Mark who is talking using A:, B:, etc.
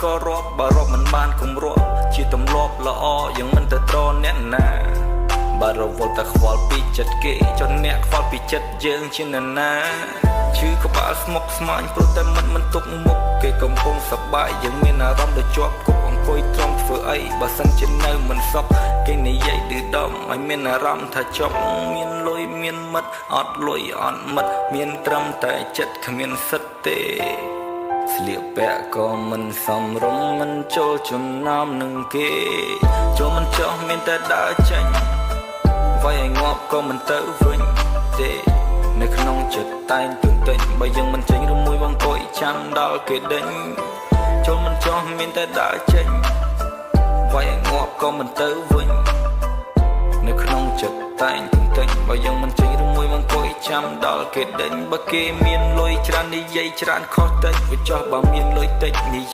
A: ក៏រាប់បើរាប់មិនបានគុំរាប់ជាទម្លាប់ល្អយ៉ាងមិនទៅត្រអ្នកណាបើរវល់តែខ្វល់ពីចិត្តគេចនអ្នកខ្វល់ពីចិត្តយើងជាណាឈឺក្បាលស្មុកស្មាញព្រោះតែមិនទុកមុខគេកំពុងសប្បាយយើងមានអារម្មណ៍ដូចជាប់គុកអង្គុយត្រង់ធ្វើអីបើសិនជានៅមិនសុខគេនិយាយឌឺដំឲ្យមានអារម្មណ៍ថាចប់មានលុយមានមិត្តអត់លុយអត់មិត្តមានត្រឹមតែចិត្តគ្មានសិទ្ធទេស្លៀកពាក់ក៏មិនសមរម្យមិនចូលចំណោមនឹងគេចូលមិនចោះមានតែដើរចេញវាយឲ្យងាប់ក៏មិនទៅវិញទេនៅក្នុងចិត្តតែងទន្ទិញបើយើងមិនចេញឬមួយបងអង្គុយចាំដល់គេដេញចូលមិនចោះមានតែដើរចេញវាយឲ្យងាប់ក៏មិនទៅវិញនៅក្នុងចិត្តតែងទន្ទិញបើយើងមិនចេញឬមួយបងអង្គុយចាំដល់គេដេញបើគេមានលុយច្រើននិយាយច្រើនខុសតិចវាចោះបើមានលុយតិចនិយាយ